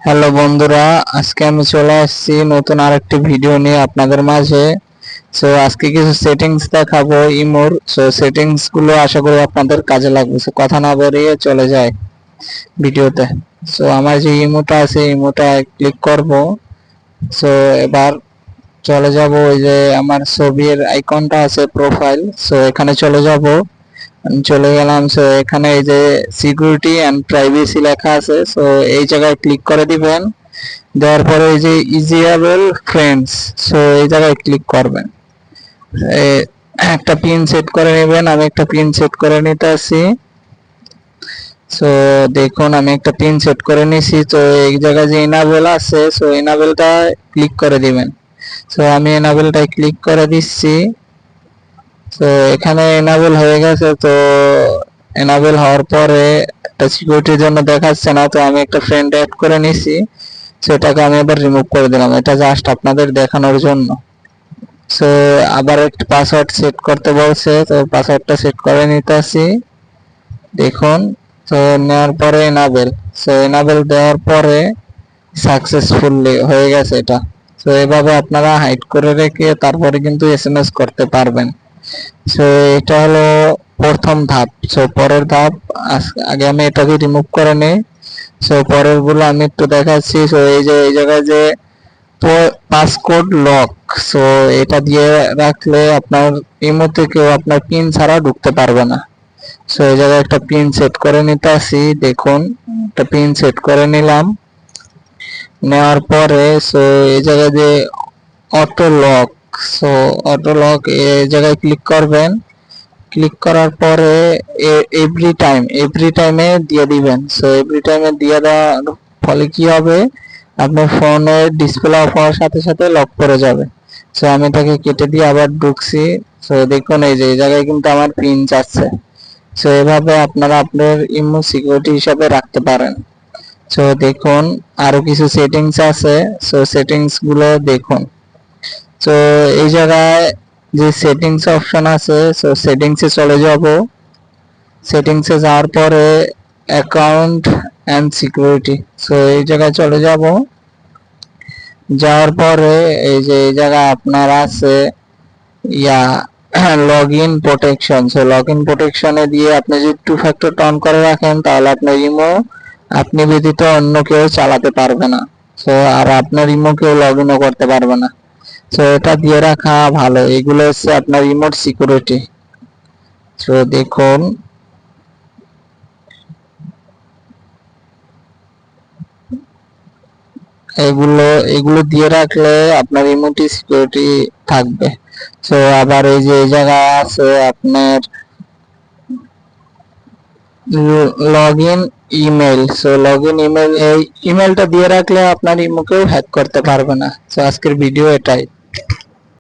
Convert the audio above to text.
Hello বন্ধুরা, আজকে আমি চলে আসছি নতুন আরেকটি ভিডিও নিয়ে আপনাদের মাঝে। আজকে কিছু সেটিংস দেখাবো ইমোর। সেটিংস গুলো আশা করি আপনাদের কাজে লাগবে। কথা না বাড়িয়ে চলে যায় ভিডিওতে। আমার যে ইমোটা আছে ইমোটা ক্লিক করব। এবার চলে যাব ওই যে আমার ছবির আইকনটা আছে প্রোফাইল। এখানে চলে যাব। আমি চলে গেলাম। এখানে এই যে সিকিউরিটি এন্ড প্রাইভেসি লেখা আছে। এই জায়গায় ক্লিক করে দিবেন। দেওয়ার পরে এই যে ইজিয়েবল ফ্রেন্ডস, এই জায়গায় ক্লিক করবেন। একটা পিন সেট করে নেবেন। আমি একটা পিন সেট করে নিতে আসি। দেখুন আমি একটা পিন সেট করে নিছি। এই জায়গায় যে এনাবেল আছে, এনাবেলটা ক্লিক করে দিবেন। আমি এনাবেলটাই ক্লিক করে দিচ্ছি। এখানে এনাবেল হয়ে গেছে। এনাবেল হওয়ার পরে একটা সিকিউরিটির জন্য দেখাচ্ছে না। আমি একটা ফ্রেন্ড অ্যাড করে নিছি। সেটাকে আমি এবার রিমুভ করে দিলাম, এটা জাস্ট আপনাদের দেখানোর জন্য। আবার একটা পাসওয়ার্ড সেট করতে বলছে। পাসওয়ার্ডটা সেট করে নিতে আসি। দেখুন নেওয়ার পরে এনাবেল। এনাবেল দেওয়ার পরে সাকসেসফুলি হয়ে গেছে এটা। এভাবে আপনারা হাইড করে রেখে তারপরে কিন্তু এসএমএস করতে পারবেন। এটা হলো প্রথম ধাপ। পরের ধাপ আগে আমি এটাকে রিমুভ করে নিই। পরের গুলো আমি একটু দেখাচ্ছি। এই যে এই জায়গায় যে পাসকোড লক, এটা দিয়ে রাখলে আপনার ইমোতে কেউ আপনার পিন ছাড়া ঢুকতে পারবে না। এই জায়গায় একটা পিন সেট করে নিতে আসি। দেখুন একটা পিন সেট করে নিলাম। নেওয়ার পরে এই জায়গায় যে অটো লক, অটো লক এই জায়গায় ক্লিক করবেন। ক্লিক করার পরে এভরি টাইমে দিয়ে দিবেন। এভরি টাইমে দিয়ে দেওয়ার ফলে কি হবে, আপনার ফোনের ডিসপ্লে অফ হওয়ার সাথে সাথে লক করে যাবে। আমি এটাকে কেটে দিয়ে আবার ঢুকছি। দেখুন এই যে এই জায়গায় কিন্তু আমার পিন যাচ্ছে। এভাবে আপনারা আপনার ইমো সিকিউরিটি হিসাবে রাখতে পারেন। দেখুন আরো কিছু সেটিংস আছে। সেটিংস গুলো দেখুন। এই জায়গায় যে সেটিংস অপশন আছে, সেটিংসে চলে যাব। সেটিংসে যাওয়ার পরে অ্যাকাউন্ট এন্ড সিকিউরিটি, এই জায়গায় চলে যাব। যাওয়ার পরে এই যে এই জায়গায় আপনার আছে log in protection. Log in প্রোটেকশনে দিয়ে আপনি যদি 2 ফ্যাক্টর অন করে রাখেন তাহলে আপনার ইমো আপনি ব্যতীত অন্য কেউ চালাতে পারবে না। আর আপনার ইমো কেউ লগ ইনও করতে পারবে না। এটা দিয়ে রাখা ভালো। এগুলো হচ্ছে আপনার রিমোট সিকিউরিটি। দেখুন এগুলো দিয়ে রাখলে আপনার রিমোট সিকিউরিটি থাকবে। আবার এই যে এই জায়গায় আছে আপনার log in email. Log in email, এই ইমেলটা দিয়ে রাখলে আপনার ইমোকেও হ্যাক করতে পারবে না। আজকের ভিডিও এটাই।